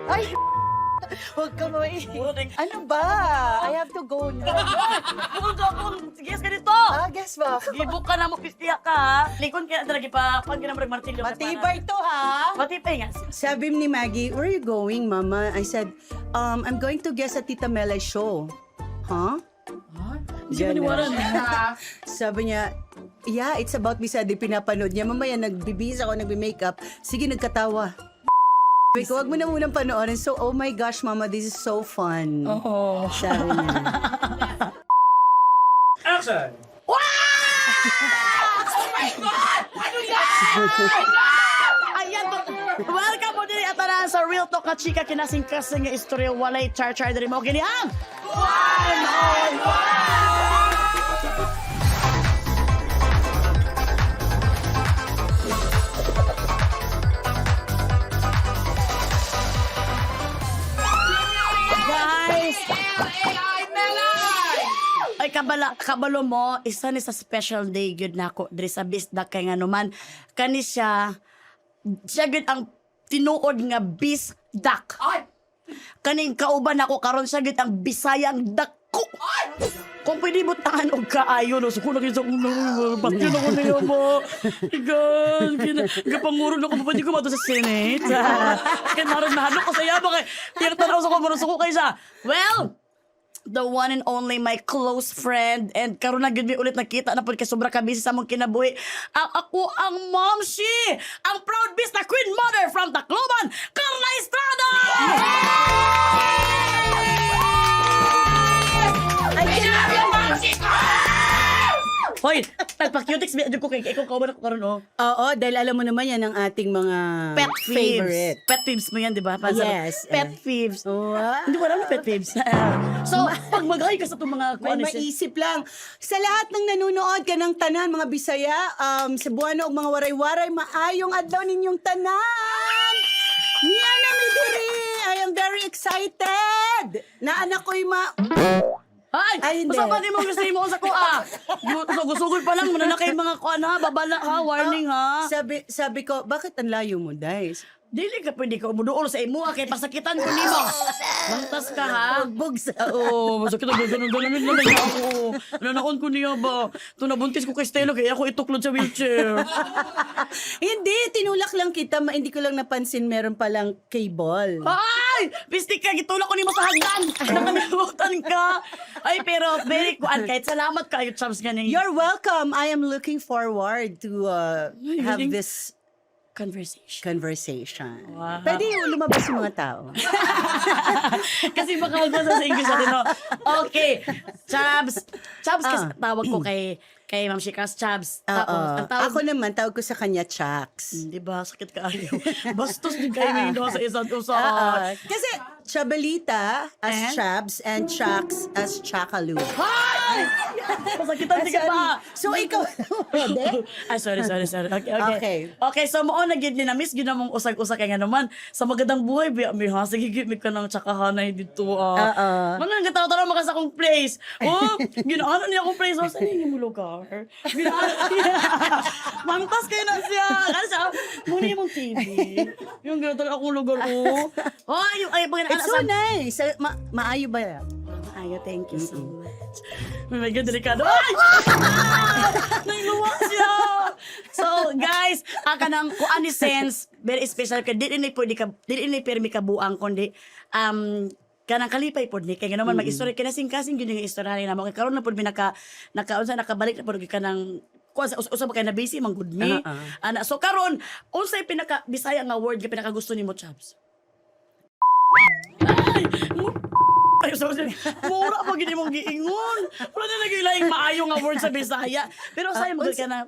Ay, huwag ka Ano ba? I have to go na. Guess ka dito! Guess ba? Gibok ka na mo, pistiya ka ha. Likon ka na talaga pa, pag ginamrag martilyo. Matibay to, ha? Matibay nga. Sabi ni Maggie, where are you going, Mama? I said, I'm going to guest at Tita Melay show. Huh? Hindi siya maniwaran. Sabi niya, yeah, it's about Bisaya. Di pinapanood niya. Mamaya nagbibihis ako, nagbi-makeup. Sige, nagkatawa. Sabi ko, wag mo na munang panoorin. So, oh my gosh, Mama, this is so fun. Oo. Sabi niya. Action! Ayan to. Welcome mo din atanan sa Real Talk na chika kinasing-kasing nga istorya walay char-char dari mo gini ang Guys! Ay, kabalo mo, isa ni sa special day gyud nako diri sa Bisdak kay nganuman kani siya gyud ang tinuod nga Bisdak. Kaning kauban ako karon siya gyud ang Bisayang dako. Kung pwede mo tahan og kaayo no, suko na kinsa kong pastyon ako niyo mo. Igan, gapangurog na ko pwede ko mato sa Senate. Kaya naroon nahalo ko sa yaba kay tiyang tanaw sa ko mo suko kay sa. Well, the one and only my close friend and karon na gyud mi ulit nakita na pud kay sobra ka busy sa among kinabuhi. Ako ang momshi, ang proud bis na queen mother from Tacloban, Carla Estrada. Hoy, nagpa-cutics bi ko kay ikaw kauban ako karon oh. Oo, dahil alam mo naman yan ang ating mga Pet peeves. favorite. Pet peeves mo yan, di ba? Yes, Pet peeves. Oh, Hindi ko alam na pet peeves. So, pag mag-hi ka sa itong mga May maisip lang. Sa lahat ng nanonood ka ng tanan, mga Bisaya, Cebuano o mga waray-waray, maayong adlaw ninyong tanan! Niya na mi diri! I am very excited! Na anak ko'y Ay, hindi. basta pa di mo gusto mo sa kuha. Sugod pa lang, muna na kayo mga kuha na, babala ha, warning ha. Sabi ko, bakit ang layo mo, Dice? Dili ka pwede ka umuduol sa imo, kay pasakitan ko nimo. Mantas ka ha. Bugbog sa... Oo, masakit ang ganun naman ako. Nanakon ko niya ba? Ito nabuntis ko kay Stella, kaya ako ituklod sa wheelchair. Hindi, tinulak lang kita. Hindi ko lang napansin meron palang cable. Ay! Pistik ka, gitulak ko nimo sa hagdan. Nakalimutan ka. Ay, pero very kuan, kahit salamat kayo, Chams, ganing. You're welcome. I am looking forward to have galing. this conversation. Wow. Pwede lumabas yung mga tao. Kasi baka magbasa sa English natin, no? Okay. Chabs kasi tawag ko kay Ma'am Shikas, Chabs. Tapos, ang tawag, Ako naman, tawag ko sa kanya Chucks. di ba, sakit ka ayaw. Bastos din kayo may sa isa't usa. Kasi Chabalita as Chabs and Chucks as Chakalu. Ay! Masakitan din ka pa. So, ikaw, pwede? Ay, sorry. Okay. Okay, so mo na gid ni na miss gid namong usag-usa kay nga naman sa magandang buhay biya mi ha sige gid mi ka nang tsakahanay dito man nga tawo-tawo maka sa akong place. Oh, ginaano niya akong place sa ni mo lugar. Mantas kayo na siya. Kasi siya, muna yung TV. Yung gano'n akong lugar ko. Oh, yung ay pag It's so nice. Maayo ba yan? Ayo, thank you so much. Oh my God, delikado. Ay! Nailuwa siya! So, guys, kanang kuan ni sense, very special ka. Di ni permi kabuang, kundi, kanang kalipay pod ni kay naman mag-istorya kinasing-kasing gyud yung istorya ni namo kay karon na pod mi nakabalik na pod kanang usab kay na busy man good me. Ana so karon unsay pinaka Bisaya nga word nga pinaka gusto nimo, Chabs? Ay, sorry. Mura pa gini mong giingon. Wala na nagilaing maayo nga word sa Bisaya. Pero saya mo ka na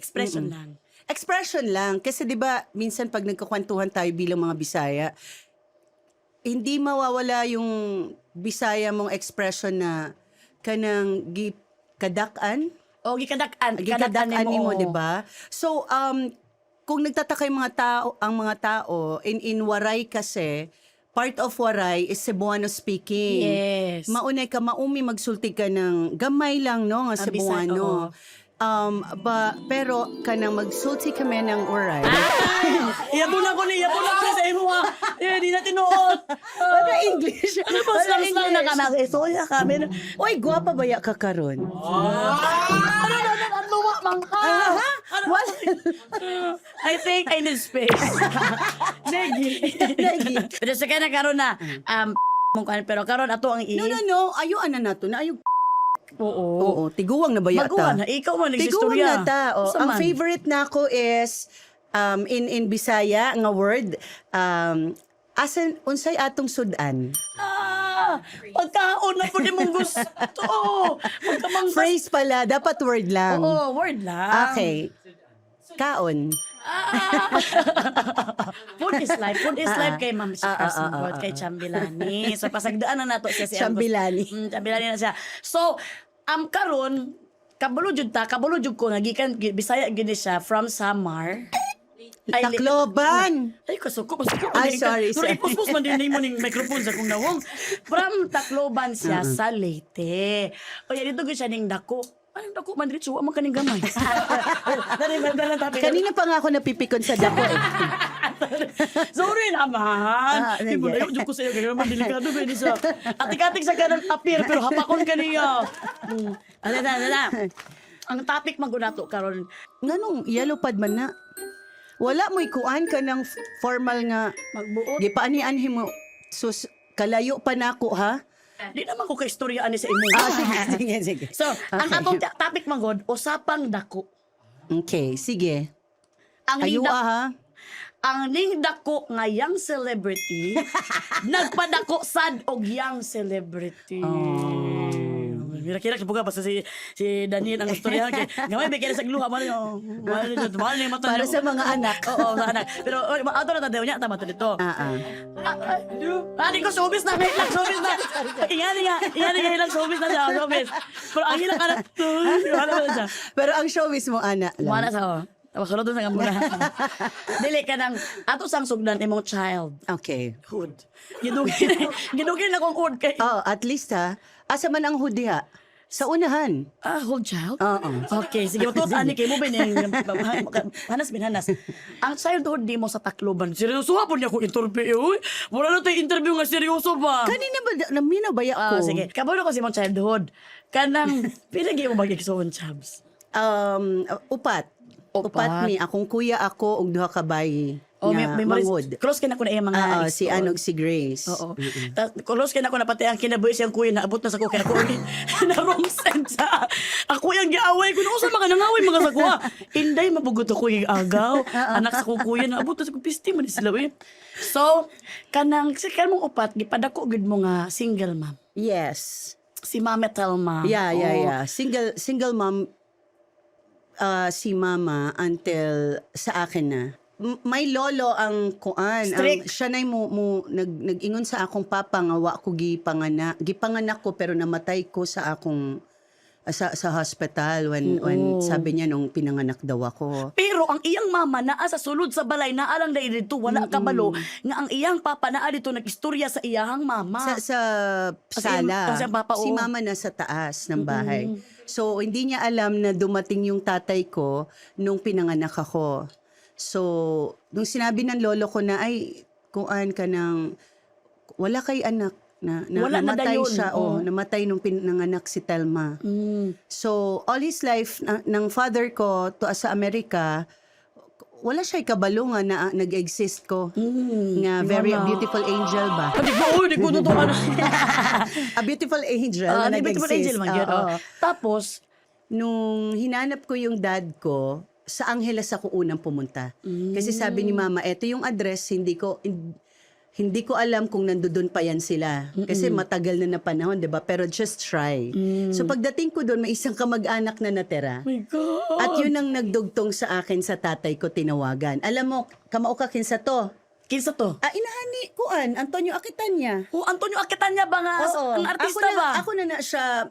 expression lang. Expression lang. Kasi di ba minsan pag nagkukwentuhan tayo bilang mga Bisaya, hindi mawawala yung Bisaya mong expression na kanang kadakan. O gikadakan Mo, di ba? So, kung nagtataka yung ang mga tao, in Waray kasi, part of Waray is Cebuano speaking. Yes. Maunay ka, maumi magsulti ka ng gamay lang, no? Nga Cebuano. Pero kanang magsulti kami ng oray. Iyabula ko sa imo ha. Di na tinuod. Ano English? Ano ba slang na ka na? Soya kami. Oy, gwapa ba ya ka karon? Ano wa man ka? What? I think I need space. Negi. Pero sa kanya karon na pero karon ato ang No. Ayo ana nato na ayo. Oo, tiguwang na ba yata? Maguwan na, ikaw man Tiguwang nagsistorya. na ta. Oh. Sa Ang man? favorite nako is in Bisaya nga word asan unsay atong sudan. Pagkaon na po di mong gusto. Pagkamang Phrase pala, dapat word lang. Oo, word lang. Okay. Kaon. Food is life. Food is life kay Ma'am Sikasmod, kay Chambilani. So, pasagdaan na nato siya si Chambilani. Chambilani na siya. So, karon kabalo jud ko nga gikan Bisaya gid siya from Samar. Tacloban. Ay, kasuko. Ay, sorry. Ipuspos man din mo ning microphone sa kong nawong. From Tacloban siya sa Leyte. O yan, dito ko siya ning dako. Ay, dako, man dito, man kaning gamay. Kanina pa nga ako napipikon sa dako. Sorry naman. Sige. Ibulayo dyan ko sa'yo. Kaya naman delikado ba ni sa... Atik-atik sa kanang appear, pero hapakon kaniya. Ala. Ang topic magunato karon. Nganong yellow pad man na? Wala mo'y kuan ka ng formal nga Magbuot. gipaani-anhi mo. Sus, kalayo pa nako ha? Di naman ko ka-istorya ani sa imo. Sige. So, ang atong topic magod, usapang dako. Okay, sige. Ang Ayo ning ha? ang ning dako nga young celebrity nagpadako sad og young celebrity. Kira sa buga basta si Daniel ang istorya kay gamay ba kaya sa gluha man yo. Mahal ni mata. Para sa mga anak. Oo, sa anak. Pero ato na tadaw niya tama to dito. Ani ko showbiz na, lang showbiz na. Ingani nga ilang showbiz na siya, showbiz. Pero ang ilang anak, wala na siya. Pero ang showbiz mo, ana lang. Wala sa tapos sunod doon sa gamula. Dili ka ng ato sang sugdan imong child. Okay. Hood. Ginugin na kong hood kay... Oh, at least ha, asa man ang hudiha? Sa unahan. Whole child? Oo. Okay, sige. Matuot ani kay mo ba hanas. Ang childhood di mo sa Tacloban. Seryoso hapon niya ko interview. Wala na tayo interview nga seryoso ba? Kanina ba, namina ba ko? Sige. Kabalo ko si mong childhood. Kanang, pinagi mo magigsoon, Chabs? Upat. Upat. Upat mi. Akong kuya ako, og duha ka bayi. Nga mangod. Close ka na ko na yung mga... Si Anog, si Grace. Oo. Close ka na ko na pati ang kinabuhi siyang kuya na abot na sa ko. Kaya ako na wrong sense ha. Ako yung giaway ko. Noon sa mga nangaway mga sa kuha. Inday, mabugot ako yung agaw. Anak sa ko kuya na abot na sa ko. Pisti man sila eh. So, kanang mong upat, gipadako gud mo nga single mom. Yes. Si Mama Telma. Yeah. Single mom si mama until sa akin na. May lolo ang kuan. Strict. Siya na nag-ingon sa akong papa nga wa ko gipanganak ko pero namatay ko sa akong sa hospital when sabi niya nung pinanganak daw ako. Pero ang iyang mama naa sa sulod sa balay naa lang dai dito wala kabalo nga ang iyang papa naa dito nag-istorya sa iyang mama. Sa sala. Sa papa, Si oo. mama nasa taas ng bahay. So hindi niya alam na dumating yung tatay ko nung pinanganak ako. So nung sinabi ng lolo ko na ay kuan ka ng wala kay anak na Wala na namatay dayon. siya namatay nung pinanganak si Telma. So all his life ng father ko to sa Amerika wala siya kabalo nga na nag-exist ko. Nga very wala. beautiful angel ba? Di ko totoo ano. A beautiful angel na Beautiful nag-exist. angel man yun. Oo. Tapos, Nung hinanap ko yung dad ko, sa Angeles ako unang pumunta. Kasi sabi ni mama, eto yung address, hindi ko alam kung nandoon pa yan sila. Kasi matagal na panahon, 'di ba? Pero just try. So pagdating ko doon, may isang kamag-anak na natira. my God. At yun ang nagdugtong sa akin sa tatay ko tinawagan. Alam mo, kamao ka kinsa to. Kinsa to? Inahani kuan, Antonio Aquitania. Antonio Aquitania ba nga? Oo. Ang artista ba? Ako na siya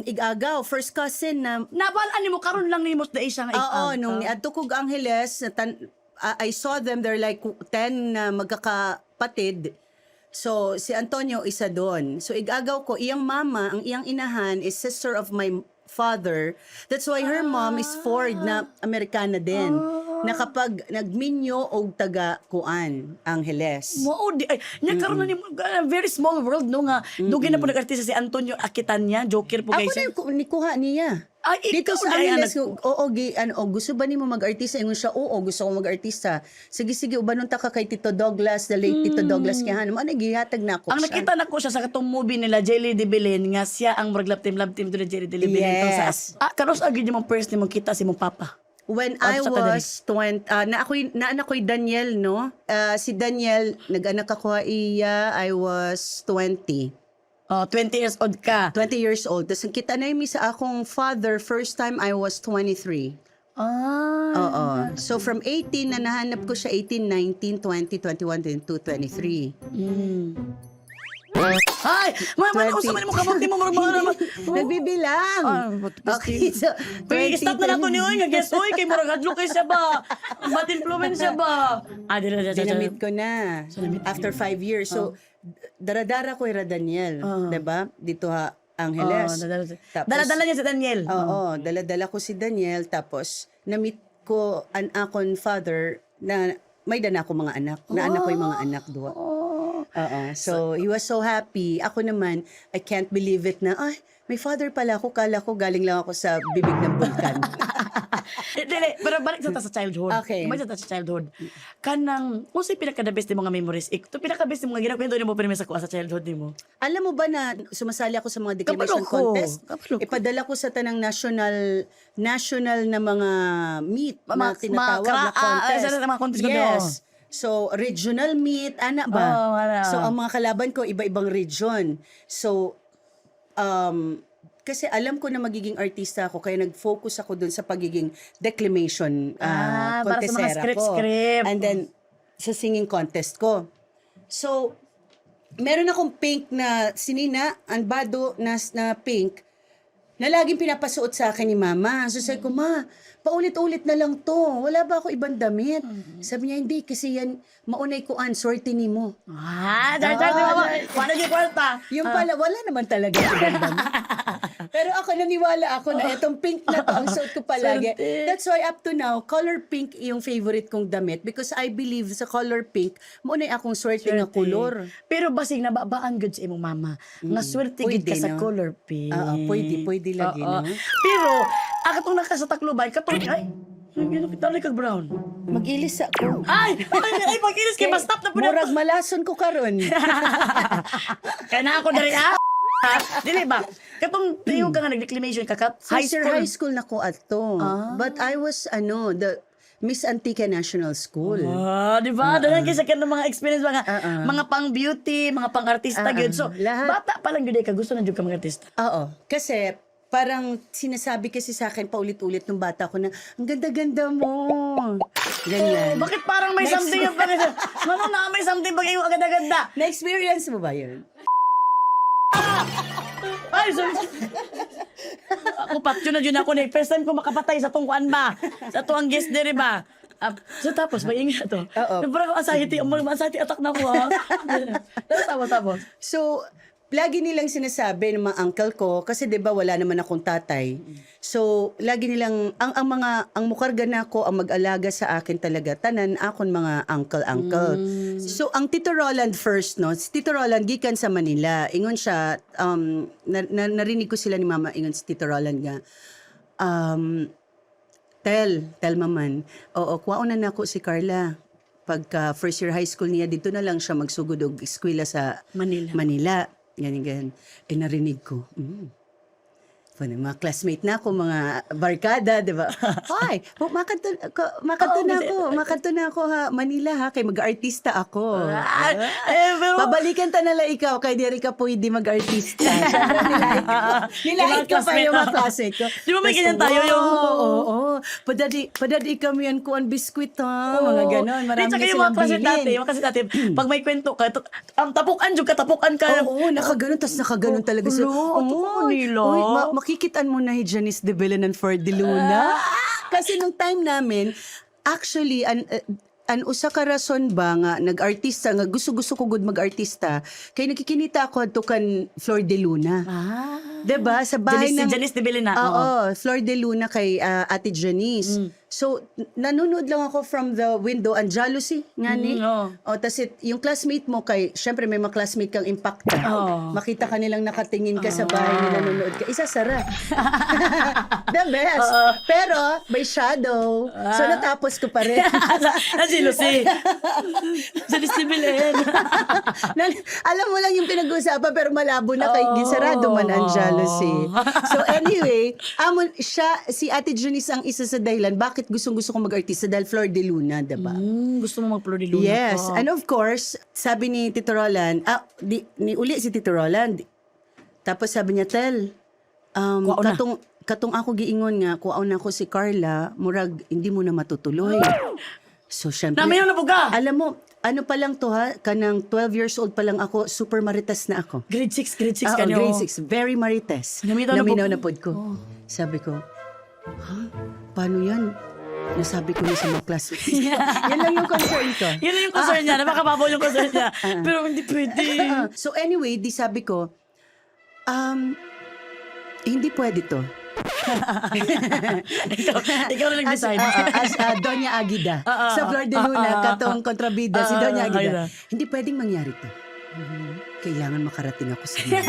igagaw, first cousin na Nabalaan ni mo, karon lang ni mo na isang Oo, nung niadto ko ang Angeles, I saw them, they're like 10 na magkakapatid. So, si Antonio isa doon. So, igagaw ko, iyang mama, ang iyang inahan is sister of my father. That's why her mom is Ford na Amerikana din. Na kapag nagminyo o taga Kuan, Angeles. Mao di ay nya karon na ni very small world no nga dugay na po nag-artista si Antonio Aquitania, Joker po Ako guys. na yung nikuha niya. Ay, Dito ikaw sa na yan, Angeles, gusto ba ni mo mag-artista? Ingon siya, oo, gusto ko mag-artista. Sige, ubanon ta ka kay Tito Douglas, the late Tito Douglas Quijano. Gihatag na ako Ang siya. nakita na ko siya sa katong movie nila Jelly de Belen nga siya ang love team to the Jelly de Belen Yes. karos agi mo first ni mo kita si mong papa. When I sa was 20, naanak ko'y Daniel, no? Si Daniel, nag-anak ako iya, I was 20. 20 years old ka. 20 years old. Tapos kita na yung sa akong father, first time I was 23. Oo. So from 18 na nahanap ko siya, 18, 19, 20, 21, 22, 23. Ay, man usa man mo kabog di mo mga Nagbibilang. Okay, so Uy, stop na nato ni oy nga guess oy kay murag adlo kay siya ba. Bad influensya ba? Dila. Dinamit ko na. After 5 years. So, daradara ko ira Daniel. Diba? Dito Angeles. Dala-dala niya si Daniel. Oo, dala-dala ko si Daniel. Tapos, na-meet ko an akon father na may dana ko mga anak. Na anak ko yung mga anak duwa. Oo. So, he was so happy. Ako naman, I can't believe it na, ay, may father pala ako. Kala ko galing lang ako sa bibig ng bulkan. Dili, pero balik sa childhood. Okay. Balik sa childhood. Kanang, kung sa'yo pinaka-the best yung mga memories, ito pinaka-best yung mga ginakwento mo pinimesa ko sa childhood mo. Alam mo ba na sumasali ako sa mga declamation Kapalo ko. contest? Kapalo ko. Ipadala ko sa tanang national na mga meet na tinatawag na contest. Sa mga contest ko Yes. So, regional meet, ana ba? Wala. So, ang mga kalaban ko, iba-ibang region. So, kasi alam ko na magiging artista ako, kaya nag-focus ako dun sa pagiging declamation para sa mga contestera ko. script. And then, sa singing contest ko. So, meron akong pink na sinina, anbado na pink, na laging pinapasuot sa akin ni mama. So, sabi ko, ma, paulit-ulit na lang to. Wala ba ako ibang damit? Sabi niya, hindi, kasi yan, maunay ko sorte ni mo. Paano yung kwarta? Yung pala, wala naman talaga ibang damit. Pero ako, naniwala ako na itong pink na to, ang suot ko palagi. Swerte. That's why up to now, color pink yung favorite kong damit because I believe sa color pink, maunay akong swerte nga kulor. Pero basig nababaan good sa imong mama. Nga swerte gid ka Pwede, sa no? color pink. Pwede lagi, Oo. no? Pero, akatong nakasatakluban, katong, ay, dali kag brown. Mag-ilis ako. Ay, pag-inis kay stop na po na. Murag malason ko karon. Kaya na ako dari Dili ba? Katong tiyo ka nga nag-declamation ka high High school. school na ko ato. But I was, the Miss Antique National School. Di ba? Dalan kaysa ka ng mga experience, mga pang beauty, mga pang artista gyud. So, Lahat. bata pa lang gyud ka gusto na gyud ka mga artista. Oo. Kasi, parang sinasabi kasi sa akin paulit-ulit nung bata ko na, ang ganda-ganda mo. Ganyan. Bakit parang may something yung pag Mano na may something pag yung agad-aganda? Na-experience mo ba yun? Ay, sorry. Ako patyo na dyan ako na. First time ko makapatay sa tungkuan ba? Sa tuwang guest dere ba? So tapos, may ingin na to. Oo. Parang anxiety attack na ko ha. Tapos. So, lagi nilang sinasabi ng mga uncle ko, kasi 'di ba wala naman akong tatay. So, lagi nilang ang mukarga na ko ang mag-alaga sa akin talaga tanan akon mga uncle. So, ang Tito Roland first, no? Si Tito Roland gikan sa Manila. Ingon siya narinig ko sila ni Mama ingon si Tito Roland nga. Tel maman. Oo, kuwaon na nako si Carla. Pagka first year high school niya, dito na lang siya magsugod og eskwela sa Manila. Ganyan. Narinig ko. Mga classmate na ako, mga barkada, di ba? Hoy, makanto na ako ha, Manila ha, kay mag-artista ako. Pabalikan ta nala ikaw, kay di ka pwede mag-artista. Nilait ko pa yung mga classmate ko. Di ba may ganyan tayo yung... Oo. Padadi kami yan kuan biskwit ha. Mga ganon. Marami na yung silang bilhin. mga klase dati, pag may kwento ka, ang tapukan ka. Oo, nakaganon, tas nakaganon talaga siya. Oo, nila. Makikitaan mo na Janice de Belen and Ford de Luna. Kasi nung time namin, actually, an usa ka rason ba nga nag-artista nga gusto ko gud mag-artista kay nakikinita ako adto kan Flor de Luna. 'Diba? Sa bahay Si ng... Janice de Belina. Oo, Flor de Luna kay Ate Janice. So, nanonood lang ako from the window. Ang jealousy nga ni. oo. O, tas yung classmate mo kay... Siyempre, may mga classmate kang impacta. Oo. Makita ka nilang nakatingin ka sa bahay nila, nanonood ka. Isasara. The best. Pero, may shadow. So, natapos ko pa rin. Si Lucy. Janice de Belen. Alam mo lang yung pinag-uusapan pero malabo na kay gisarado man ang jealousy. So anyway, si Ate Janice ang isa sa dahilan bakit gustong-gusto ko mag-artista dahil Flor de Luna, diba? Gusto mo mag-Flor de Luna Yes. ka. And of course, sabi ni Tito Roland, uli si Tito Roland. Tapos sabi niya, Tel, Kuwaon na. katong ako giingon nga, kuwaon ako si Carla, murag, hindi mo na matutuloy. So, syempre, Namin yung nabuga. alam mo, ano pa lang to ha, kanang 12 years old pa lang ako, super marites na ako. Grade 6 Oo, kanyo. grade 6, very marites. Naminaw na po. pod ko. Sabi ko, ha? Paano yan? Nasabi ko na sa mga classmates. Yan lang yung concern ko. Yun na yung concern niya. Napakababaw yung concern niya. Pero hindi pwede. So anyway, di sabi ko, hindi pwede to. Ikaw na nag-decide. As Doña Agida. Sa Flor de Luna, katong kontrabida, si Doña Agida. Hindi pwedeng mangyari to. Kailangan makarating ako sa mga.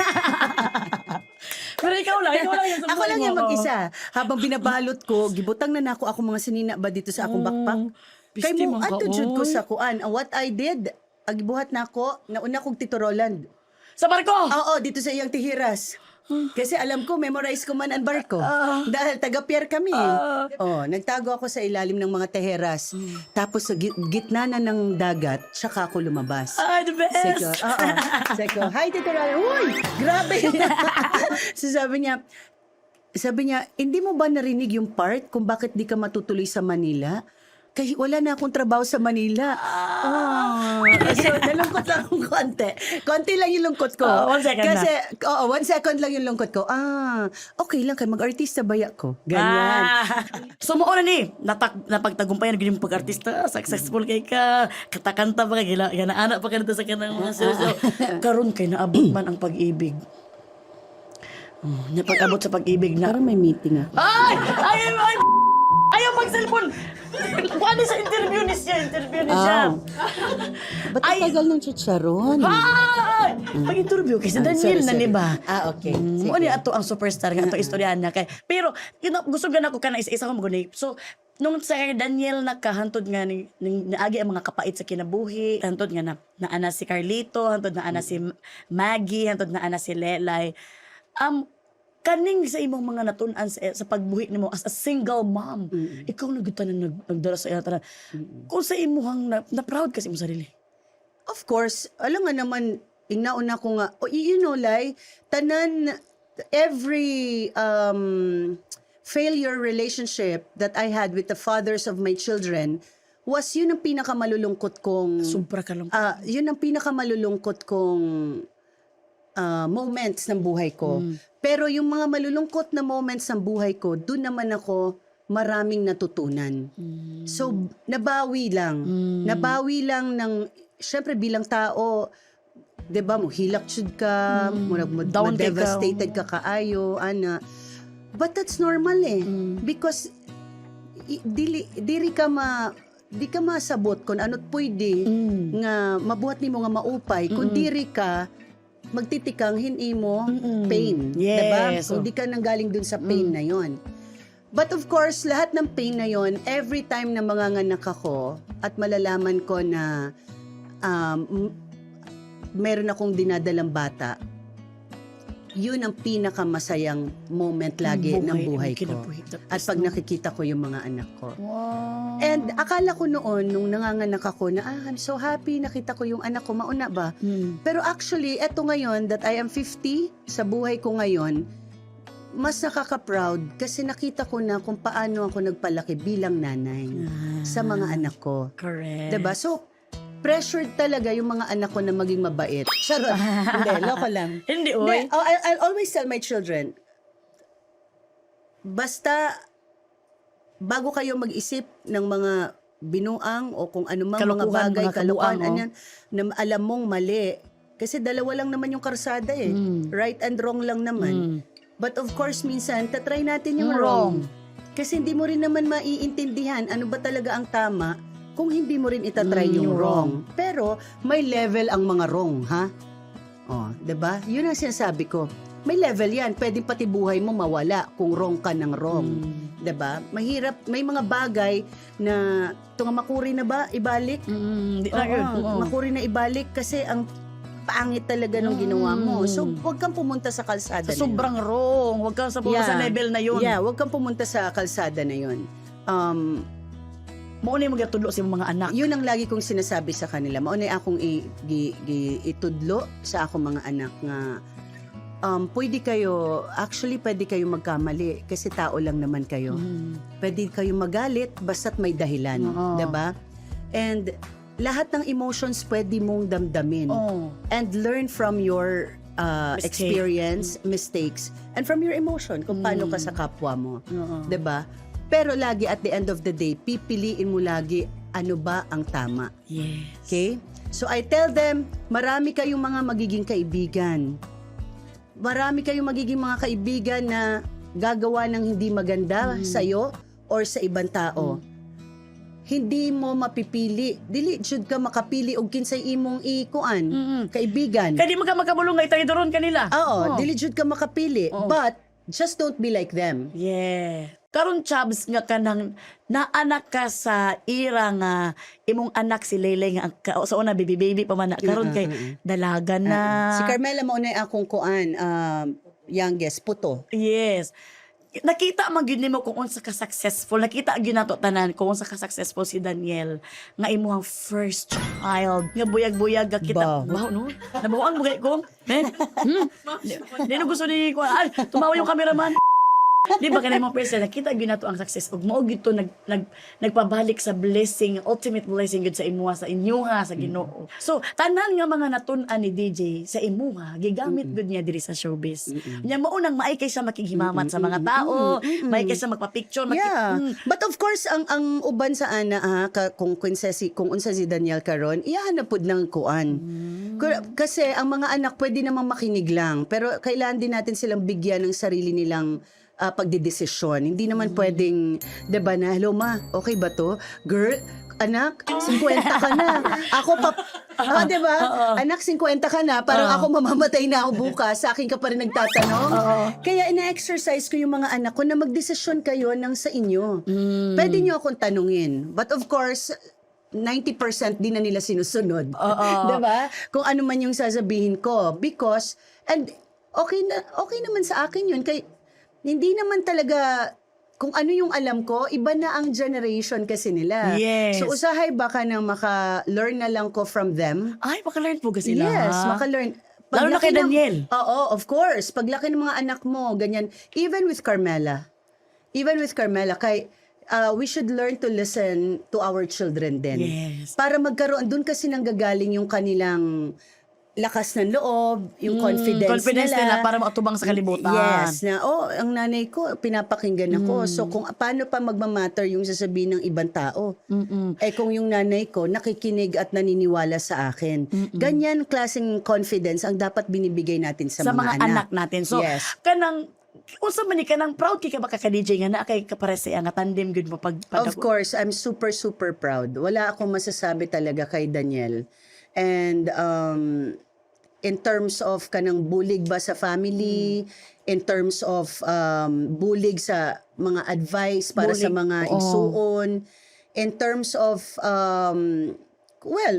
Pero ikaw lang yung Ako lang yung mag-isa. Habang binabalot ko, gibutang na nako ako mga sinina ba dito sa akong backpack. Kay mo, ato jud ko sa kuan. What I did, agibuhat na ako, nauna kong Tito Roland. Sa barko! Oo, dito sa iyang tihiras. Kasi alam ko, memorize ko man ang barko. Dahil taga-pier kami. Nagtago ako sa ilalim ng mga teheras. Tapos sa gitna na ng dagat, saka ako lumabas. The best! Seko, hi Tito Roland. Uy, grabe. So sabi niya, hindi mo ba narinig yung part kung bakit di ka matutuloy sa Manila? Kasi wala na akong trabaho sa Manila. So, nalungkot lang akong konti. Konti lang yung lungkot ko. 1 second Kasi, 1 second lang yung lungkot ko. Okay lang kay mag-artista baya ko. Ganyan. So mo na ni, napagtagumpayan gini mo pag-artista, successful kay ka, katakanta pa kay gana-ana pa ka nito sa kanang mga suso. Karon kay naabot man ang pag-ibig. Napag-abot sa pag-ibig na. Parang may meeting Ayaw mag-cellphone! Paano sa interview ni siya? Ba't ang tagal ng chicharon? Ay! Pag-interview kasi Daniel na, di ba? Okay. Mo ni ato ang superstar nga ato istoryahan niya kay. Pero gusto gan ako kana isa-isa ko magunay. So nung sa Daniel nakahantod nga ni naagi ang mga kapait sa kinabuhi, hantod nga na ana si Carlito, hantod na ana si Maggie, hantod na ana si Lelay. Kaning sa imong mga natun-an sa pagbuhi nimo as a single mom, ikaw na gud nagdala sa iya tanan. Kung sa imuhang na proud ka sa imong sarili. Of course, alam nga naman, ingnauna ko nga, tanan, every failure relationship that I had with the fathers of my children was yun ang pinakamalulungkot kong... Sobra ka lang. Yun ang pinakamalulungkot kong moments ng buhay ko. Pero yung mga malulungkot na moments ng buhay ko, doon naman ako maraming natutunan. So, nabawi lang. Nabawi lang ng, syempre bilang tao, diba, mo hilak jud ka, devastated ka kaayo, ana. But that's normal Because, di ka masabot kung ano't pwede nga mabuhat nimo nga maupay, kung diri ka magtitikang hinimo pain, yes. diba? Kung di ka nanggaling dun sa pain na yon. But of course, lahat ng pain na yon, every time na manganganak ako at malalaman ko na meron akong dinadalang bata, yun ang pinakamasayang moment lagi ng buhay ko. At pag nakikita ko yung mga anak ko. Wow. And akala ko noon, nung nanganganak ako, na I'm so happy, nakita ko yung anak ko, mauna ba? Pero actually, eto ngayon, that I am 50, sa buhay ko ngayon, mas nakaka-proud kasi nakita ko na kung paano ako nagpalaki bilang nanay sa mga anak ko. Correct. Diba? So, pressured talaga yung mga anak ko na maging mabait. Charot. Hindi, loko lang. Hindi, oy. I'll always tell my children, basta bago kayo mag-isip ng mga binuang o kung anumang mga bagay, kalokohan, na alam mong mali. Kasi dalawa lang naman yung karsada Right and wrong lang naman. But of course, minsan, tatry natin yung wrong. Kasi hindi mo rin naman maiintindihan ano ba talaga ang tama kung hindi mo rin itatry yung wrong. Pero, may level ang mga wrong, ha? O, 'di ba? Yun ang sinasabi ko. May level yan. Pwedeng pati buhay mo mawala kung wrong ka ng wrong. 'Di ba? Mahirap. May mga bagay na makuri na ba ibalik? Di na yun. Oo. Makuri na ibalik kasi ang pangit talaga nung ginawa mo. So, huwag kang pumunta sa kalsada Sa sobrang wrong. Huwag kang sa level na yun. Yeah, huwag kang pumunta sa kalsada na yun. Mauna yung magtudlo sa mga anak. Yun ang lagi kong sinasabi sa kanila. Mauna akong itudlo sa akong mga anak nga pwede kayo magkamali kasi tao lang naman kayo. Pwede kayo magalit basta't may dahilan. Diba? And lahat ng emotions pwede mong damdamin. And learn from your experience, mistakes, and from your emotion kung paano ka sa kapwa mo. Diba? Pero lagi at the end of the day, pipiliin mo lagi ano ba ang tama. Yes. Okay? So I tell them, marami kayong mga magiging kaibigan. Marami kayong magiging mga kaibigan na gagawa ng hindi maganda sa'yo or sa ibang tao. Hindi mo mapipili. Dili, should ka makapili og kinsay imong kaibigan. Kaya di magkamulong nga itayo doon kanila. Oo, dili should ka makapili. But, just don't be like them. Yeah. Karon Chabs nga kanang naanak ka sa ira nga imong anak si Lele nga sa una baby pa man na karon kay dalaga na. Si Carmela mo na akong youngest, puto. Yes. Nakita man gyud nimo kung unsa ka successful. Nakita gyud nato tanan kung unsa ka successful si Daniel nga imong first child. Nga buyag-buyag ka kita. Baho no. Nabawang bugay ko. Dino gusto ni ko. Tumawa yung cameraman. Di ba kanay mga person, nakita gyud nato ang success ug mao gyud to nagpabalik sa blessing, ultimate blessing gyud sa imuha sa inyuha sa Ginoo. So tanan nga mga natun-an ni DJ sa imuha gigamit gyud niya diri sa showbiz. Nya mao nang maay kay siya makighimamat sa mga tao, maay kay siya magpa-picture, But of course ang uban sa ana kung unsa si Daniel karon, iyahanap pud ng kuan. Kasi ang mga anak pwede namang makinig lang, pero kailangan din natin silang bigyan ng sarili nilang pagdidesisyon. Hindi naman pwedeng, diba na, hello ma, okay ba to? Girl, anak, 50 ka na. Ako pa, diba? Anak, 50 ka na. Parang ako mamamatay na ako bukas. Sa akin ka pa rin nagtatanong. Kaya ina-exercise ko yung mga anak ko na magdesisyon kayo ng sa inyo. Pwede nyo akong tanungin. But of course, 90% din na nila sinusunod. Diba? Kung ano man yung sasabihin ko. Because, and okay naman sa akin yun. Kaya, hindi naman talaga, kung ano yung alam ko, iba na ang generation kasi nila. Yes. So, usahay baka na maka-learn na lang ko from them. Ay, maka-learn po kasi sila. Yes, maka-learn. Lalo na kay Daniel. Oo, of course. Paglaki ng mga anak mo, ganyan. Even with Carmela, we should learn to listen to our children din. Yes. Para magkaroon, dun kasi nanggagaling yung kanilang lakas ng loob, yung confidence nila para makatubang sa kalibutan. Yes, na ang nanay ko, pinapakinggan ako. So kung paano pa magmamatter yung sasabihin ng ibang tao. Kung yung nanay ko, nakikinig at naniniwala sa akin. Ganyan klaseng confidence ang dapat binibigay natin sa mga anak natin. So, kanang unsa man ni kanang proud kay ka baka ka DJ nga na kay kaparese nga tandem gud mo pag Of course, I'm super proud. Wala akong masasabi talaga kay Daniel. And in terms of kanang bulig ba sa family, in terms of bulig sa mga advice para sa mga igsuon, in terms of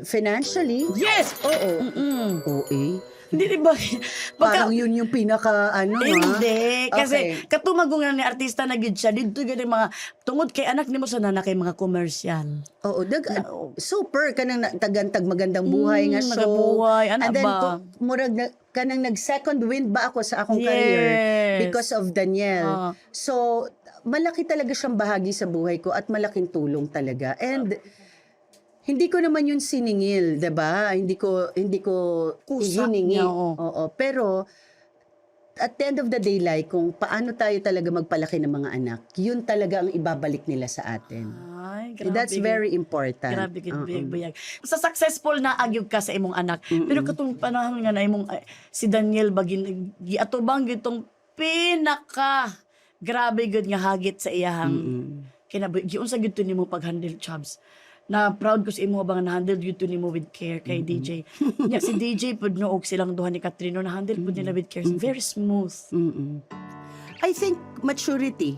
financially. Yes. Oo. Hindi ba? Parang yun yung pinaka Hindi. Kasi katumagong ni artista na gid siya. Dito gid mga tungod kay anak nimo sa nana kay mga commercial. Oo. Super. Kanang tagantag magandang buhay nga show. Buhay. And then, murag kanang nag-second wind ba ako sa akong career because of Daniel. So, malaki talaga siyang bahagi sa buhay ko at malaking tulong talaga. And, hindi ko naman yun siningil, 'di ba? Hindi ko hiningi. Oo. Pero at the end of the day, like, kung paano tayo talaga magpalaki ng mga anak, yun talaga ang ibabalik nila sa atin. Ay, grabe. That's very important. Grabe gid buyag. Sa successful na agyud ka sa imong anak. Pero katong panahon nga na imong si Daniel bagin giatubang gid tong grabe gud nga hagit sa iyahang kinabuhi. Giun sa gud to nimo pag-handle, Chubbs. Na proud ko sa imo bang na-handle yun to nimo with care kay DJ. Nya si DJ pud no og silang duha ni Katrino na-handle pud nila with care. Very smooth. I think maturity.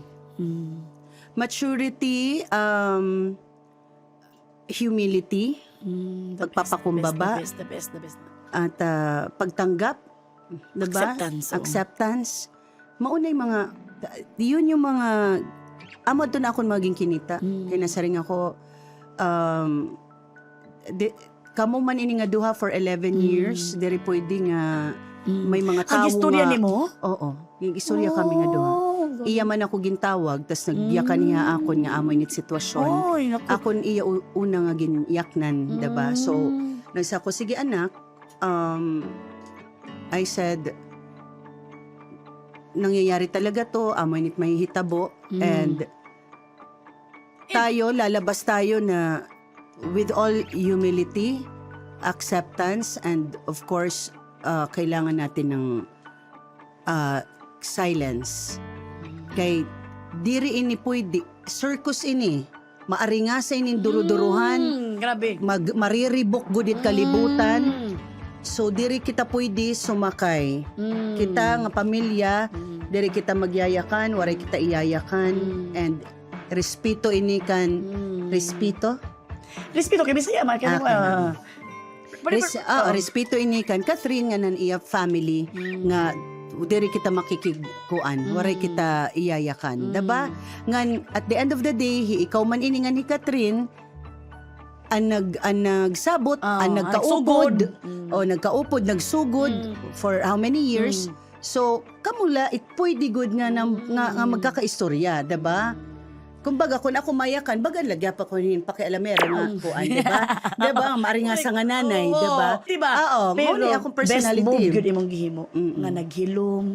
Maturity, humility, pagpapakumbaba, The best. at pagtanggap, diba? Acceptance, oo. Maunay mga, yun yung mga, amo doon ako maging kinita. Kaya nasaring ako, kamo man ini nga duha for 11 years, diri pwede nga, may mga tao Ang istorya nga- nimo? Oo, yung istorya kami nga duha. Iya man ako gintawag, tas nagyakan niya akon nga amoy nit sitwasyon. Oy, naku. Akon iya una nga ginyaknan, diba? So, nagsa ko, sige anak, I said, nangyayari talaga to, amoy nit mahihitabo, and tayo, lalabas tayo na with all humility, acceptance, and of course, kailangan natin ng silence. Kay diri ini pwede, circus ini, maaringasa ini duro-duruhan, Grabe. mariribok gudit kalibutan. So diri kita pwede sumakay. Kita nga pamilya, diri kita magyayakan, waray kita iyayakan, and respeto ini kan, respeto? Respeto kay Bisaya man kay Respeto ini kan Catherine nga nan iya family nga diri kita makikiguan, waray kita iyayakan, diba? Ngan at the end of the day, ikaw man ini nga ni Catherine ang nagsabot, ang nagkaupod, o nagkaupod, nagsugod for how many years. So, kamula, it pwede good nga nga magkakaistorya, diba? Kumbaga, kung ako mayakan, baga lagya pa ko yung pakialamero nga kuan, diba? Diba? Maari nga sa nga nanay, diba? Diba? Oo, Pero muli akong best move personality. yun imong gihimo. Nga naghilom,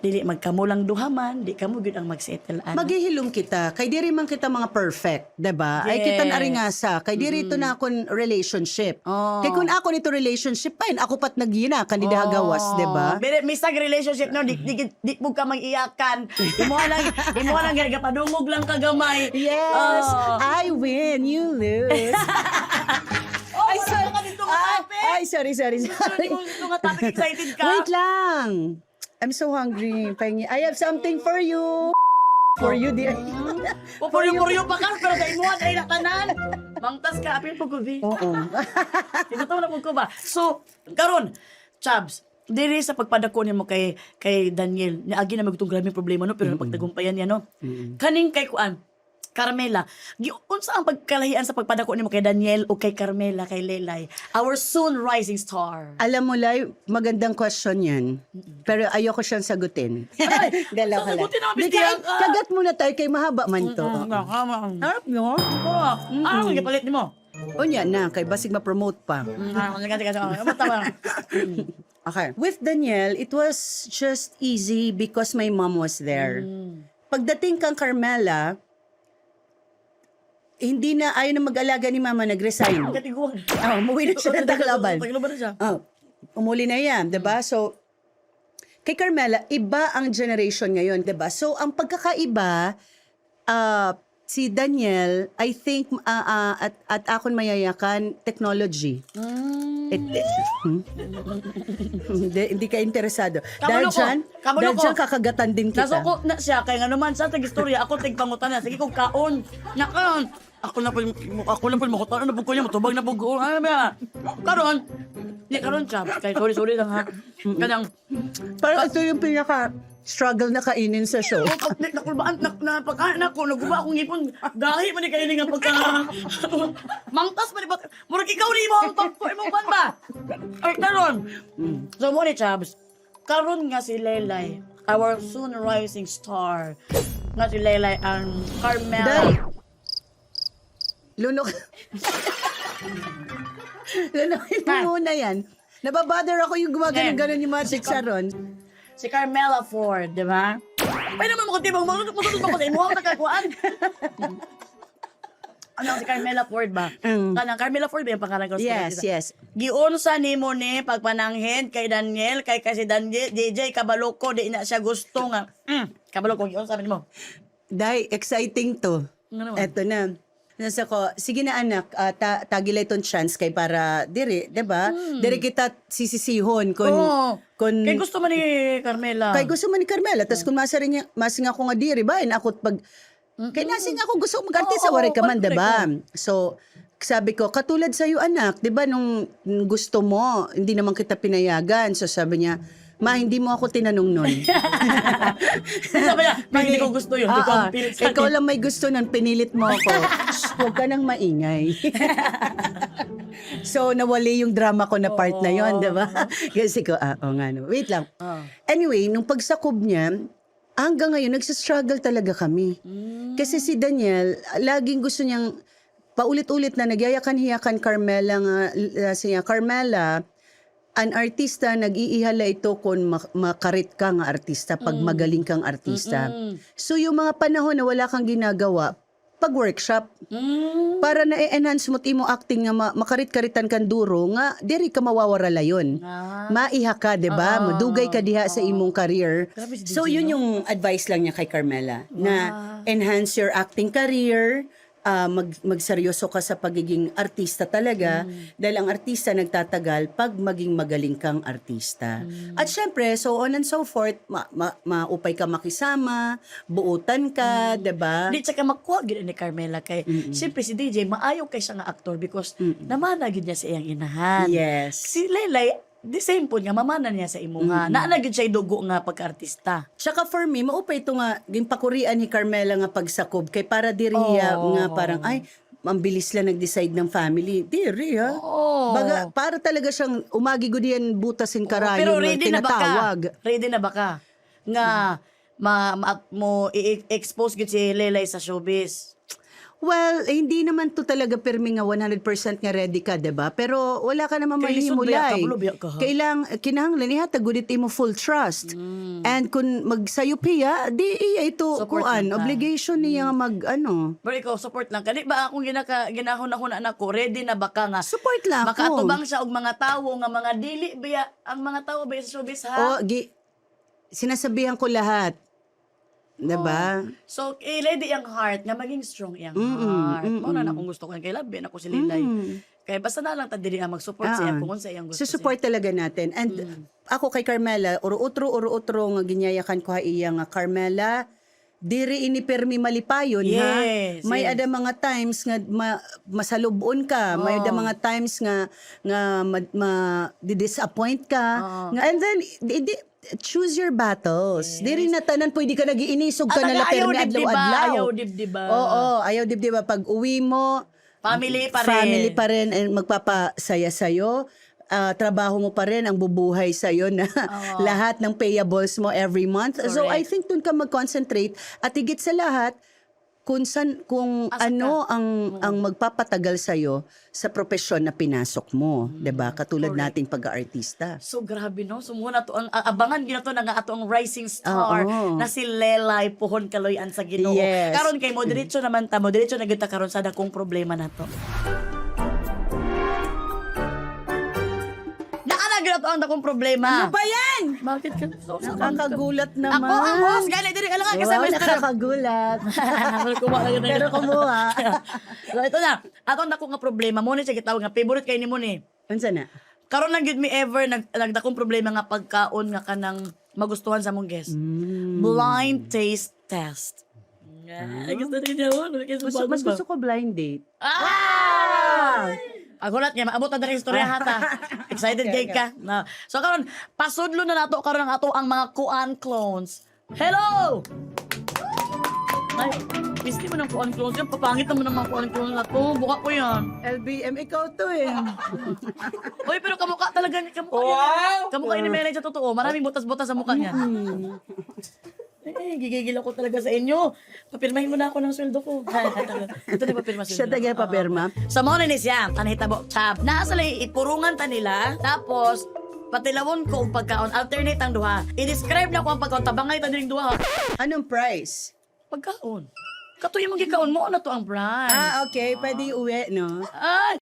dili magkamulang duhaman, di kamo gyud ang magsettle ana. Maghihilom kita. Kay diri man kita mga perfect, 'di ba? Ay Yes. kita aringasa. Kay diri ito na akong relationship. Oh. Kay kung ako nito relationship, pain ako pat nagyina kanida gawas, 'di ba? Pero misag relationship no, di mo ka mag-iyakan. Imo lang gapadungog lang kagamay. Yes. Oh. I win, you lose. Ay, sorry ka dito nga topic. Ay, sorry. Dito nga topic, excited ka. Wait lang. I'm so hungry. Pahingi. I have something for you. For you, dear. Pupuryo-puryo pa ka, pero sa imuhan ay nakanan. Mangtas ka, apil po gubi. Oo. Tinatawa na po ko ba? So, karon, Chubbs, diri sa pagpadako nimo kay Daniel, niagi na magtong grabe problema no, pero napagtagumpayan niya no. Kaning kay kuan, Carmela, unsa ang pagkalahian sa pagpadako nimo kay Daniel o kay Carmela kay Lelay, our soon rising star? Alam mo, Lai, magandang question yan. Pero ayoko siyang sagutin. Dalaw ka lang. sagutin naman, Di, Bistiyan. kagat muna tayo kay mahaba man to. Harap nyo? Ano ang ipalit nimo? Unya na, kay basig ma-promote pa. Okay. With Daniel, it was just easy because my mom was there. Pagdating kang Carmela, hindi na, ayaw na mag-alaga ni mama, nag-resign. Umuwi na siya ng Tacloban. Taglaban na siya. Umuli na yan, 'di ba? So kay Carmela, iba ang generation ngayon, 'di ba? So ang pagkakaiba, si Daniel, I think at akon mayayakan technology. Hindi ka interesado. Dahil dyan kakagatan din kita. Nasuko na siya, kaya nga naman sa tag-istorya, ako tigpangutan na, sige kong kaon. Nakaon. Ako na po makutan na po ko niya, matubag na po ko. Ano ba? Karon, siya. Kaya sorry lang ha. Kanang, Parang ito yung pinaka-struggle na kainin sa show. nakulbaan, napakain ako, naguba akong ngipon. Gahi man ni kainin nga pagka, mangtas man ni ba? Murag ikaw ni mo ang imong ban ba? Ay, karon. So mo ni Chubbs, karon nga si Lelay, our soon rising star, nga si Lelay ang Carmela. Dahil, lunok. Lunokin mo muna yan. Nababother ako yung gumagano-ganon yung mga tiksaron. Si Carmela Ford, di ba? Pwede naman makatibang matutod ko sa imo ang nakakuan. Ano si Carmela Ford ba? Kanang Carmela Ford ba yung pangalan ko? Yes. Giunsa nimo ni pagpananghen kay Daniel kay kasi Daniel DJ kabaloko di na siya gusto nga. Kabaloko giunsa nimo? Dahil exciting to. Ano naman? Eto na. Nasa ko, sige na anak, tagilay itong chance kay para, diri, diba? Diri kita sisisihon kung, kung Kay gusto man ni Carmela. kay gusto man ni Carmela. Tapos kung masing ako nga diri ba, ako pag, kay nasing ako gusto mag-artista, waray ka man, correct, diba? So, sabi ko, katulad sa'yo anak, diba, nung gusto mo, hindi naman kita pinayagan. So sabi niya, ma, hindi mo ako tinanong nun. Sabi niya, "Ma, hindi ko gusto yun. Hindi ko ang pilit sa Ikaw akin." lang may gusto nun, pinilit mo ako. Shh, huwag ka nang maingay. So, nawali yung drama ko na part na yon, di ba? Kasi ko, nga no. Wait lang. Anyway, nung pagsakob niya, hanggang ngayon, nagsastruggle talaga kami. Kasi si Daniel, laging gusto niyang, paulit-ulit na nagyayakan-hiyakan Carmela nga, siya, Carmela, an artista, nag-iihala ito kung makarit ka nga artista, pag magaling kang artista. So, yung mga panahon na wala kang ginagawa, pag-workshop, para na-enhance mo timo acting nga makarit-karitan kang duro, nga, diri ka mawawarala yun. Maiha ka, diba? Madugay ka diha sa imong career. Grabe si DJ, So, yun yung advice lang niya kay Carmela, na enhance your acting career, magseryoso ka sa pagiging artista talaga dahil ang artista nagtatagal pag maging magaling kang artista. At syempre, so on and so forth, maupay ka makisama, buutan ka, 'di ba? Di tsaka makuha gid ni Carmela kay siyempre si DJ maayo kay siya nga actor because namana gid niya sa iyang inahan. Yes. Si Laylay the same po nga mamana niya sa imuha. Naana gid siya dugo nga pagka-artista. Tsaka for me, maupay ito nga, ginpakurian ni Carmela nga pagsakob, kay para diriya nga parang, ay, ang bilis lang nag-decide ng family. Diri ha? Baga, para talaga siyang umagi ko diyan butasin karayo Pero nga ready na ba ka? tinatawag. Ready na ba ka? Nga mo i-expose gid si Laylay sa showbiz. Well, hindi naman to talaga permi nga 100% nga ready ka, 'di ba? Pero wala ka naman Kay lisod biya mahimulay. ka, bulo biya ka, ha? Kinahanglan ihatag gud imo full trust. And kung magsayop hiya, di iya ito Support kuan, lang ka. obligation niya mag ano. Pero ikaw, support lang ka. Di ba akong ginahon-ahon na ko, ready na ba ka nga? Support lang ako. Makatubang siya og mga tawo nga mga dili biya, ang mga tawo biya sa showbiz ha? Sinasabihan ko lahat. 'Di ba? So, ready ang heart nga maging strong iyang heart. Mao na akong gusto ko kay labi na ko si Lilay. Kaya basta na lang ta dili nga mag-support sa iya kung unsa iyang gusto. Support talaga natin. And ako kay Carmela, uro-utro nga ginyayakan ko ha iya nga Carmela, diri ini permi malipayon ha. May ada mga times nga masalubon ka, may ada mga times nga di-disappoint ka. And then choose your battles. Diri na tanan pwede ka nagiinisog ka na la permi adlaw-adlaw. Ayaw dibdiba. Oo, ayaw dibdiba pag uwi mo, Family pa rin. family pa rin and magpapasaya sa'yo. Trabaho mo pa rin ang bubuhay sa'yo na lahat ng payables mo every month. So I think dun ka mag-concentrate at higit sa lahat kung ano ang magpapatagal sa'yo sa profesyon na pinasok mo. 'Di ba? Katulad nating pag-aartista. So grabe no. So muna to ang abangan gina to nga ato ang rising star na si Lelay Puhon Kaloyan sa Ginoo. Yes. Karon kay mo diretso naman ta, mo diretso na gyud ta karon sa dakong problema nato. Nakalagay to ang dakong problema. Ano ba yan? Bakit ka so Nakakagulat naman. Ako ang host gali diri alangan kasi Wow, Mr. nakakagulat. Pero kumuha. So ito na, atong dako nga problema mo ni sa gitawag nga favorite kay nimo ni. Unsa na? Karon lang gyud mi ever nagdakong problema nga pagkaon nga kanang magustuhan sa mong guest. Blind taste test. Gusto rin niya Mas gusto ko blind date. Agulat niya, maabot na rin istorya hata. Excited kay ka. No. So karon pasudlo na nato karon ang ato ang mga kuan clones. Hello! Ay, pisti mo ng kuan clones yan. Papangit naman ng mga kuan clones na to. Buka ko yan. LBM, ikaw to eh. Uy, pero kamukha talaga ni kamukha niya. Kamukha ni Melay sa totoo. Maraming butas-butas sa mukha niya. Gigigil ako talaga sa inyo. Papirmahin mo na ako ng sweldo ko. Ito na papirma sweldo. Siya tagay papirma. Sa mo na ni siya, kanahitabo, tab. Naasalay, ipurungan ta nila. Tapos, patilawon ko ang pagkaon. Alternate ang duha. I-describe na ko ang pagkaon. Tabangay ta niling duha. Anong price? Pagkaon. Katuloy mong gikaon mo, ano to ang brand? Okay. Pwede uwi, no? Ay!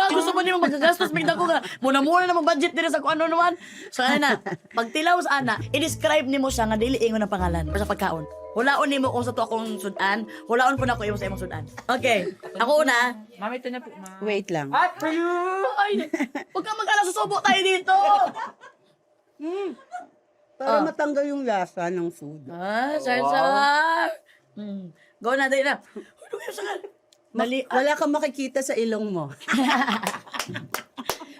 Gusto mo niyo magagastos, may dako nga. Muna-muna na budget din sa kung ano naman. So, ano na, pag tilaw sa ana, i-describe ni mo siya nga dili ingon ang pangalan para sa pagkaon. Hulaon ni mo kung sa to akong sudan, hulaon po na ko imo sa imong sudan. Okay, ako una. Mami, ito na po, ma. Wait lang. Ay, huwag kang mag-ala, susubo tayo dito. Para matanggal yung lasa ng food. Sar. Go na, dali na. Ano yung sakal? Dali. Wala kang makikita sa ilong mo.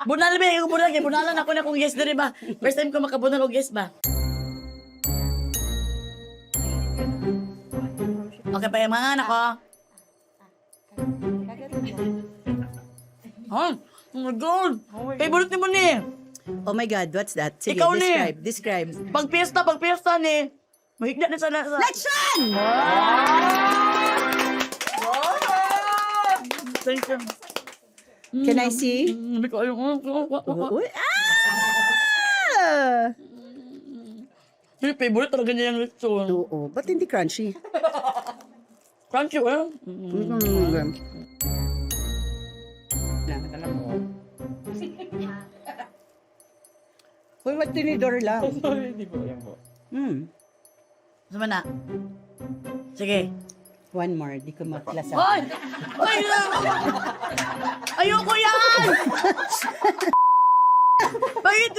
Bunal ba? Yung bunal. Bunalan ako na kung yes na rin ba? First time ko makabunal o yes ba? Okay pa yung mga anak ko. Oh my God! Favorite ni mo ni. Oh my God, what's that? Sige, Ikaw ni. describe. Pag piyesta ni. Mahigda na sa... Lechon! Thank you. Can I see? Hindi ko ayaw. Uy, ah! Yung favorite talaga niya yung lechon. Oo, ba't hindi crunchy? Crunchy, eh? Ito na po. Uy, ba't tinidor lang? Hindi po, yan po. Sama na. Sige. One more, di ko maklasa. Ay! Ay! Ayoko yan! Bakit?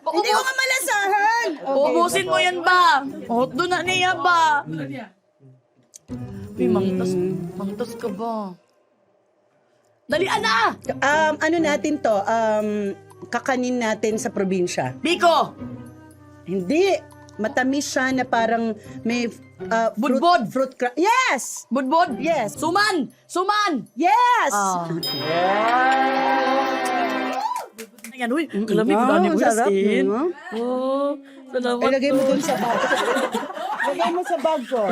Hindi ko nga malasahan! Ubusin mo yan ba? Doon na niya ba? Uy, mangtas ka ba? Dalian na! Ano natin to? Kakanin natin sa probinsya. Biko! Hindi. Matamis siya na parang may Budbod! Yes! Budbod! Yes! Suman! Suman! Yes! Ayan, uy, kalamig ba ni sarap. Westin? Mm. Oh, salamat Ilagay mo po. dun sa bag. Ilagay mo sa bag ko.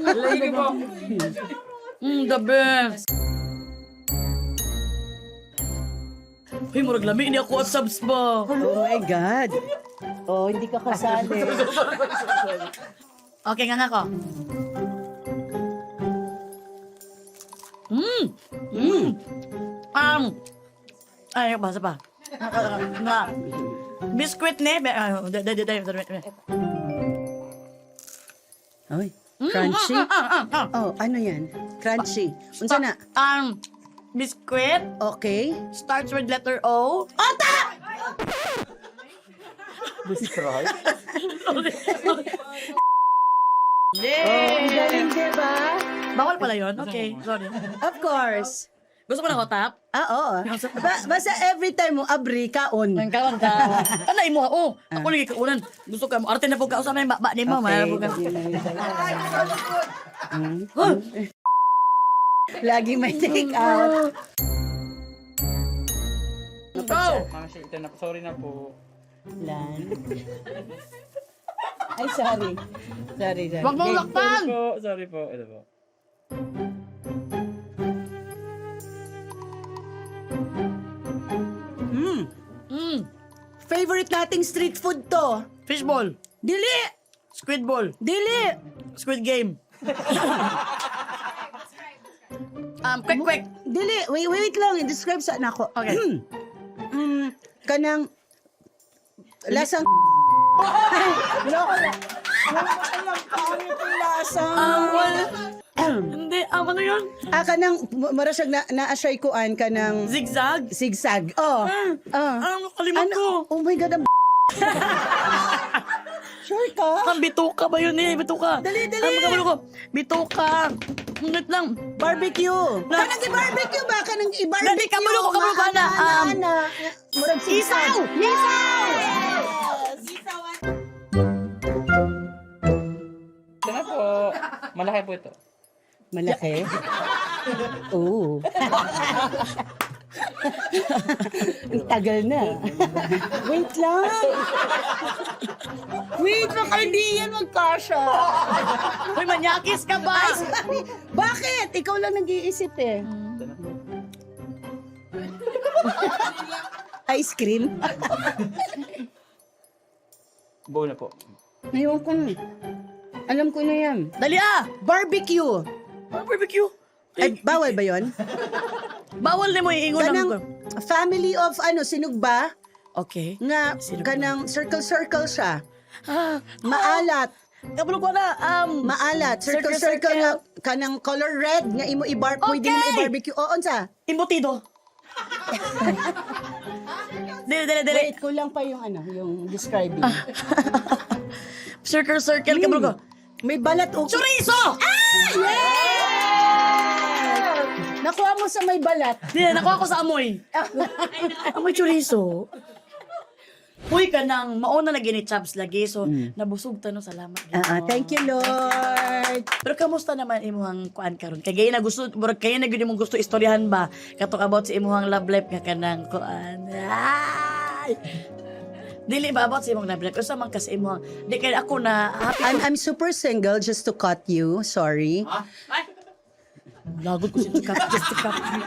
Sige po. The best. Uy, murag lamig ni ako at subs ba? Oh my God. Oh, hindi ka kasali. Okay nga ko. Ay, basa pa. Biscuit ne? Oy, crunchy. Oh, ano yan? Crunchy. Unsa na? Biscuit Okay. starts with letter O. Ota! Ang galing, diba? Bawal pala yun? Okay, sorry. Of course. Gusto mo na ko tap? Oo. Basta every time mo abri kaon. Ang kawan ka. Kanay mo, oh. Ako lagi kaunan. Gusto ka mo. Arte na po ka. Usap na yung bakba ni mo. Lagi may take out. Go! Mami, ito na po. Sorry na po. Lan. Ay, sorry. Sorry. Huwag mong laktan! Sorry po. Ito po. Favorite nating street food to. Fishball. Dili! Squid ball. Dili! Squid game. Quick. Dili! Wait lang. I-describe sa anak ko. Okay. Kanang lasang loko lang. Lasang Hindi, ano yun? kanang marasag na-ashay koan kanang Zigzag? zigzag. Oh. Ano, kalimut ko? Oh my God. Sure ka? Ang bituka ba yun eh? Bituka. Dali. Ang ko. Bituka. Ngunit lang. Barbecue. Kanang i-barbecue ba? Kanang i-barbecue. Dali, kabalo ko ba na? Murag Isaw! Ito na po. Malaki po ito. Malaki? Oo. Ang tagal na. Wait lang. Wait, baka hindi yan magkasya. Uy, manyakis ka ba? Ay, sorry. Bakit? Ikaw lang nag-iisip eh. Ito na po. Ice cream? Go na po. Ngayon ko na. Alam ko na yan. Dali Barbecue. Barbecue. Ay, bawal ba yon? Bawal na mo iingon Kanang ng... family of sinugba Okay. nga Sinugba. kanang circle siya. Ah, Maalat. kabalo ko na, Maalat. Circle nga kanang color red nga imo pwede mo Okay. i-barbecue. Oo, unsa? imbutido. Dili. Wait, kulang pa yung yung describing. Circle, kabalo ko. May balat o... Chorizo! Nakuha mo sa may balat. Dili, nakuha ko sa amoy. Amoy chorizo. Uy, ka nang mauna na gini chops lagi. So, nabusog tanong salamat. Thank you, Lord. Pero kamusta naman imuhang kuan karon? Kay gaya na gusto, murag kaya na gyud imong gusto istoryahan ba? Katok about sa imuhang love life nga kanang kuan. Ay! Dili ba about sa imong love life? Usa man kasi imong di kay ako na happy. I'm super single, just to cut you. Sorry. Lagot ko si Chikap, just to cut me.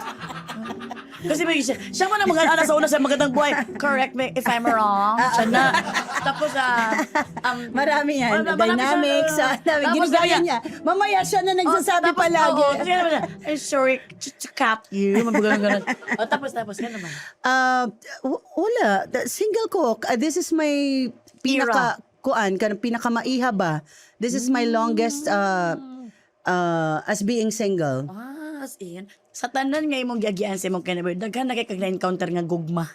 Kasi may siya man ang mga anak sa una sa magandang buhay. Correct me if I'm wrong. Siya na. Tapos, Marami yan. Marami Dynamics. siya. Tapos Ginagaya sabi niya. Mamaya siya na nagsasabi tapos, palagi. oo, kasi naman siya, I'm sorry, to cut you. Mabagang ganun. Tapos, ka naman. Wala. Single ko. This is my pinaka ba? This is my longest as being single. As in, sa tanan nga imong giagian sa imong kinabuhi, daghan na kay kag na-encounter nga gugma.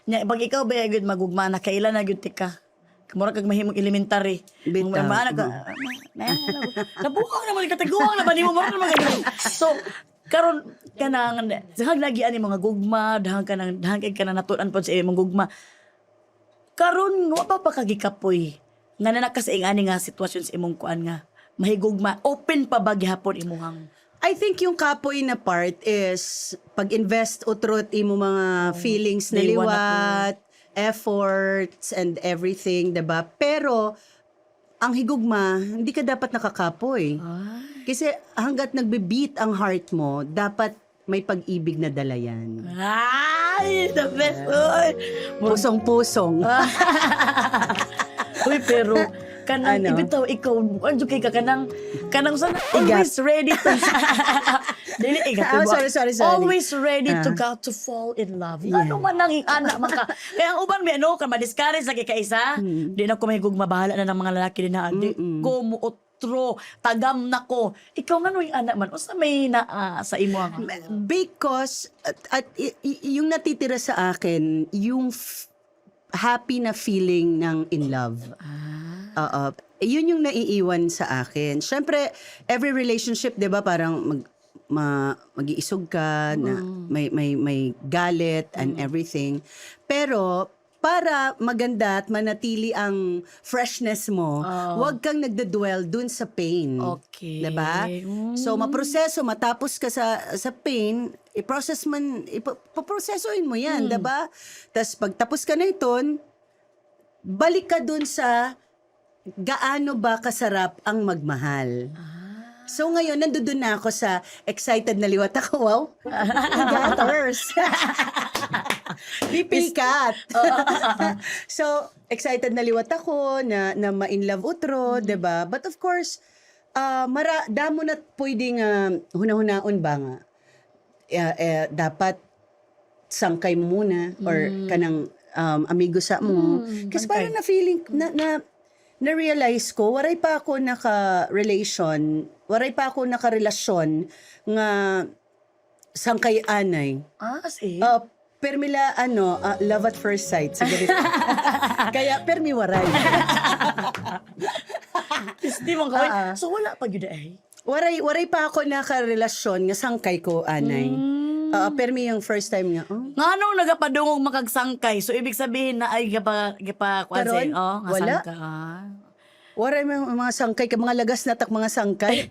Nya pag ikaw ba gyud magugma na kailan na gyud tika. Mura kag mahimong elementary. Bitaw. Mga ka. Nabukang naman katiguang na ba nimo mo mga. So karon kanang dahag nagian imong mga gugma, dahang kay kanang natuan pod sa imong gugma. Karon wa pa kagikapoy. Nga nanak ka sa ingani nga sitwasyon sa imong kuan nga mahigugma. Open pa ba gihapon imuhang I think yung kapoy na part is pag-invest utrot imo mga feelings na Day one liwat, efforts, and everything, diba? Pero, ang higugma, hindi ka dapat nakakapoy. Kasi hanggat nagbe-beat ang heart mo, dapat may pag-ibig na dala yan. Ay, the best. Uy. Pusong-pusong. Uy, pero kanang ibitaw ikaw, anjo kay ka kanang sana always ready to dili igat. Sorry. Always ready to fall in love. Ano man nang anak man ka. Kaya ang uban may ka ma-discourage lagi ka isa. Di na ko may mabahala na ng mga lalaki din na adi. Ko muotro, tagam na ko. Ikaw nga yung anak man, usa may na sa imo ang Because, yung natitira sa akin, yung happy na feeling ng in love. Yun yung naiiwan sa akin. Siyempre, every relationship, 'di ba, parang mag-iisog ka na may galit and everything. Pero para maganda at manatili ang freshness mo, huwag kang nagdedwell dun sa pain. Okay. 'Di ba? So maproseso matapos ka sa pain, ipoprosesoin mo 'yan, 'di ba? Tapos pagtapos ka na iton, balik ka dun sa gaano ba kasarap ang magmahal. So ngayon, nandoon na ako sa excited na liwat ako. Wow, gathers. Pipikat. So, excited na liwat ako na ma-in love utro, 'di ba? But of course, damo na pwedeng huna-hunaon ba nga. Dapat sangkay mo muna or kanang amigo sa mo. Kasi parang na-feeling, na-realize ko, waray pa ako naka-relasyon nga sangkay anay. Sige. Permila, love at first sight. Siguro. Kaya, permi waray. Di mo kawin. So wala pa yun eh. Waray pa ako naka-relasyon nga sangkay ko anay. Permi yung first time nga. Nga nung nagapadungog makagsangkay, so ibig sabihin na ay gapa Karon? nga Wala. sangkay. Waray mga sangkay, mga lagas natak mga sangkay.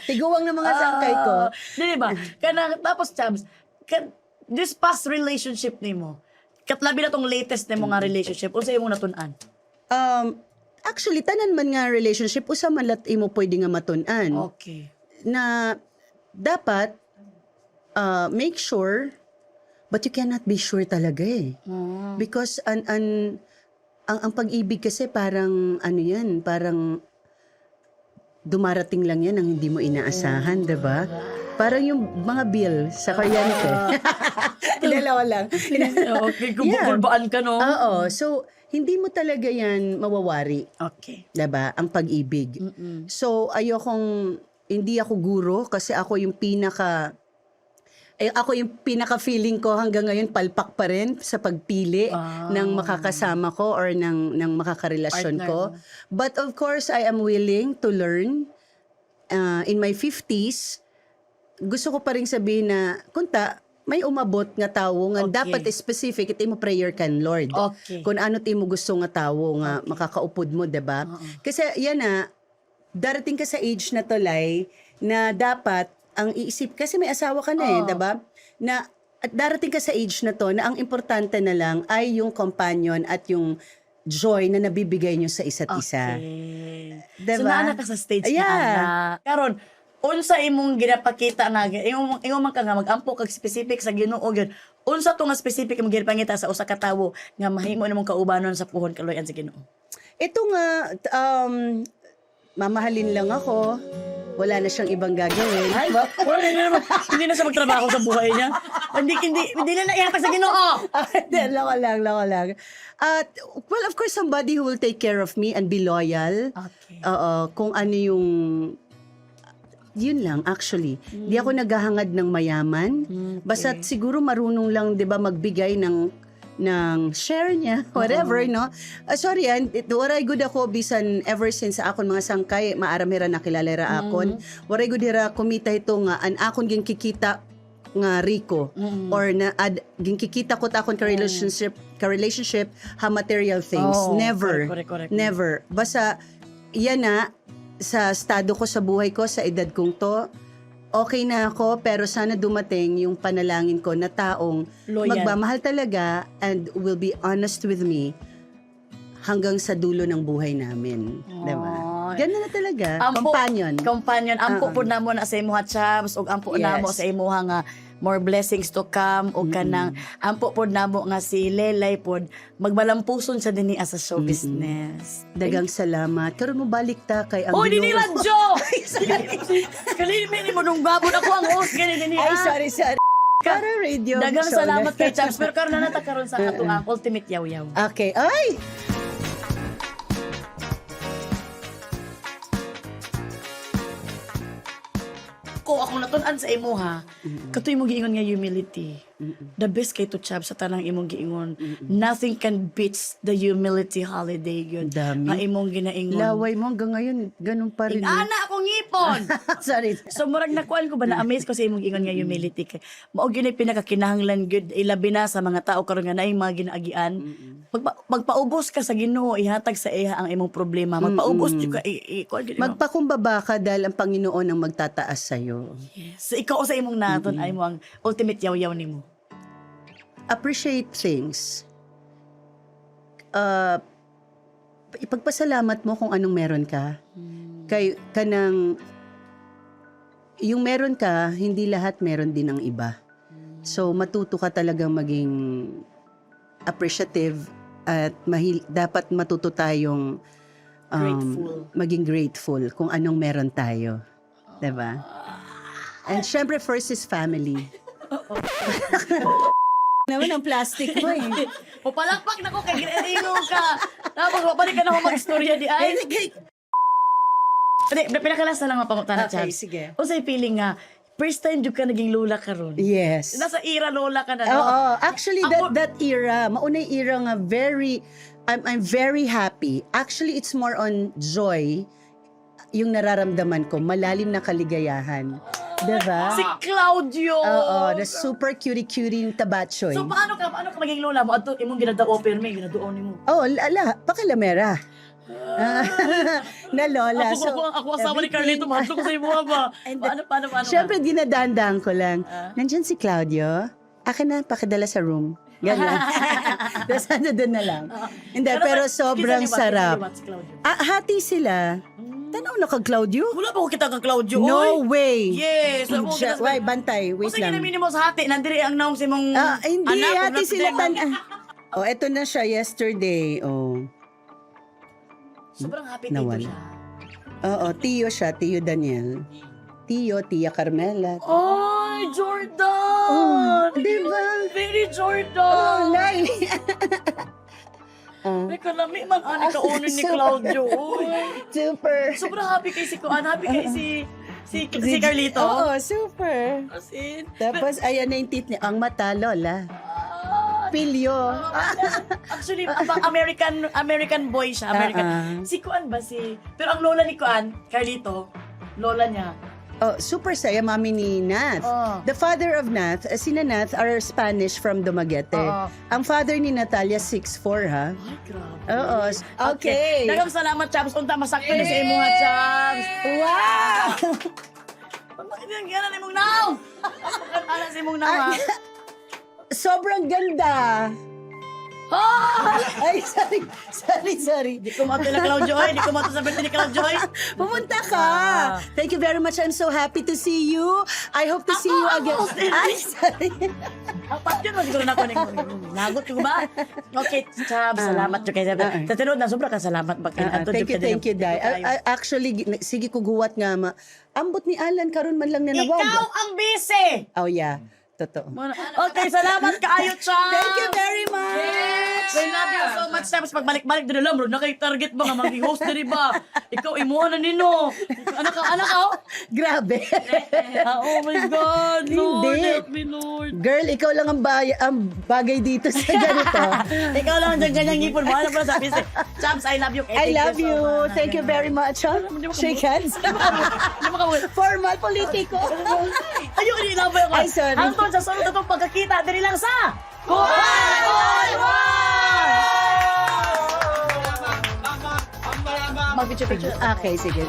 Tiguwang na mga sangkay ko. Di ba? Tapos, Chabs, this past relationship ni mo, katlabi na tong latest ni mo nga relationship, unsa imong natun-an? Actually, tanan man nga relationship, usa man lat imo pwede nga matun-an. Okay. Na dapat, make sure, but you cannot be sure talaga eh. Because ang pag-ibig kasi parang parang dumarating lang yan ang hindi mo inaasahan, di ba? Parang yung mga bill sa kuryente. Dalawa lang. Okay, kumbulbaan ka, no? Oo. So, hindi mo talaga yan mawawari. Okay. Diba? Ang pag-ibig. So, hindi ako guro kasi ako yung pinaka-feeling ko hanggang ngayon palpak pa rin sa pagpili ng makakasama ko or ng makakarelasyon Partner ko. mo. But of course, I am willing to learn. In my 50s, gusto ko pa rin sabihin na, kunta, may umabot nga tawo nga Okay. dapat specific iti mo prayer kan Lord. Okay. Kung ano ti mo gusto nga tawo nga makakaupod mo, 'di ba? Kasi yan na darating ka sa age na to, Lai, na dapat ang iisip kasi may asawa ka na 'di ba? Na at darating ka sa age na to na ang importante na lang ay yung companion at yung joy na nabibigay nyo sa isa't isa. Okay. Diba? So, naana ka sa stage Yeah. na ana. Karon, unsa imong ginapakita na imong man ka nga magampo kag specific sa Ginoo gyud. Unsa to nga specific imong ginapangita sa usa ka tawo nga mahimo nimong kaubanon sa puhon kaloyan sa Ginoo. Ito nga, mamahalin lang ako. Wala na siyang ibang gagawin. Ay, hindi na siya magtrabaho sa buhay niya. Hindi na ihatag sa Ginoo. Lako lang. At, well, of course, somebody who will take care of me and be loyal. Okay. Kung ano yung... Yun lang, actually. Di ako naghahangad ng mayaman. Basta siguro marunong lang, di ba, magbigay ng share niya, whatever, no? Sorry, waray good ako bisan ever since akon mga sangkay, maaramira nakilalera akon. Waray good hira kumita ito nga, an akon ging kikita nga Rico. Or na ging kikita ko takon ka relationship, ha material things. Oh, Never. correct. Never. Basta, yan na, sa estado ko sa buhay ko, sa edad kong to, okay na ako, pero sana dumating yung panalangin ko na taong Loyal. magmamahal talaga and will be honest with me hanggang sa dulo ng buhay namin. Diba? Ganun na talaga. Companion. Ampo po na mo na sa imuha chabs ug ampo na mo sa imuha nga more blessings to come ug kanang ampo po na mo nga si Lelay pod magbalampuson sa dinhi as a show business. Dagang salamat. Karon mo balik ta kay ang Oh, Ginoo. dini radyo. Kalimi mo nung babon ako ang host gani dinhi. Ay, sorry. Para radio. Dagang show na. salamat kay Chabs pero karon na nata karon sa ato ang ultimate yaw-yaw. Okay. Ay! Ko akong natun-an sa imuha, katoy mo giingon nga humility. The best kay to Chab sa tanang imong giingon. Nothing can beat the humility holiday yun. Dami. Nga imong ginaingon. Laway mo hanggang ngayon, ganun pa rin. Ana akong ngipon. Sorry. So murag nakuan ko ba na-amaze ko sa imong giingon nga humility kay mao gyud ay pinakakinahanglan gyud ilabi na sa mga tao karon nga naay mga ginaagian. Magpaubos ka sa Ginoo, ihatag sa iya ang imong problema. Magpaubos gyud ka kuan gyud. Magpakumbaba ka dahil ang Panginoon ang magtataas sa'yo. So ikaw sa imong naton ay mo ang ultimate yaw-yaw nimo. Appreciate things. Ipagpasalamat mo kung anong meron ka. Yung meron ka, hindi lahat meron din ng iba. So, matuto ka talagang maging appreciative at dapat matuto tayong maging grateful kung anong meron tayo. Diba? And syempre, first is family. Naman ang plastic mo eh. O palakpak na ko kay ginainom ka. Tapos mapalik ka na ako mag-istorya di ay. Pinakalas na lang ang pangutana, Okay, Chab. sige. O sa'y feeling nga, first time yung ka naging lola ka ron. Yes. Nasa era lola ka na. No? Oo. Actually, that era, maunay era nga I'm very happy. Actually, it's more on joy yung nararamdaman ko. Malalim na kaligayahan. Diba? Si Claudio. Oo, the super cutie-cutie yung tabatsoy. So paano ka maging lola mo? Ato, imong ginadao perme, ginadoon mo. Oh, pakilamera. Na lola. Ako asawa ni Carlito, mahal ko sa imuha ba? Paano? Siyempre, dinadaan ko lang. Nandyan si Claudio. Akin na, pakidala sa room. Ganyan. Tapos doon na lang. Hindi, pero sobrang sarap. Hati sila. Tanaw na kag Claudio? Wala pa ko kita kang Claudio. No oy. way. Yes. Why, bantay. Wait Kasi lang. ginamini mo sa hati, nandiri ang naong si mong Hindi, anak. hati sila Oh, eto na siya yesterday. Oh. Sobrang happy Nawala. dito siya. Oo, Tio siya, Tio Daniel. Tio, Tia Carmela. Ay, Jordan! Diba? Very Oh, Jordan! Lai. May kalami man, ani ka uno ni Claudio. Uy. Super. Sobrang happy kay si Kuan, happy kay si Carlito. Oo, super. As in, Tapos, ayan na yung tit niya. Ang mata, Lola. Pilyo. actually, American boy siya. American. Si Kuan ba pero ang lola ni Kuan, Carlito, lola niya. Oh, super saya, mami ni Nath. Oh. The father of Nath, sina Nath are Spanish from Dumaguete. Oo. Ang father ni Natalia, 6'4", ha? Ay, grabe. Oo. Okay. Daghang salamat, Chaps. Unta masakto ni sa imo, ha, Chaps. Wow! Bakit yung gana ni mong now? Ano si mong now, ha? Sobrang ganda. Ay, sorry. Di ko mato na Claudio, Di ko mato sa birthday ni Claudio, Pumunta ka. Thank you very much. I'm so happy to see you. I hope to see you again. Ay, sorry. Apat yun, siguro na ko. Nagot ko ba? Okay, Chaps. Salamat yung kayo. Sa tinod na, sobrang kasalamat. Thank you, Day. Actually, sige ko guwat nga. Ambot ni Alan, karon man lang na nawag. Ikaw ang busy! Oh, yeah. Totoo. Okay, salamat kaayo, Chaps! Thank you very much. We love you so much, Chaps. Pagbalik-balik din lang, bro. Naka-target ba nga? Mag-host na rin ba? Ikaw, imuha na nino. Anak ka, oh? Grabe. Oh my God, Lord. Hindi. Help me, Lord. Girl, ikaw lang ang bagay dito sa ganito. Ikaw lang dyan ganyang ngipon mo. Ano pala sa busy? Chaps, I love you. I love you. Thank you very much. Huh? Shake hands. Hindi mo kabul. Formal politiko. Ayun, inilabay ako. Ay, sorry. Hangtod sa sunod na itong pagkakita, dali lang sa Kuhan on One! Mag-picture-picture. Okay, sige.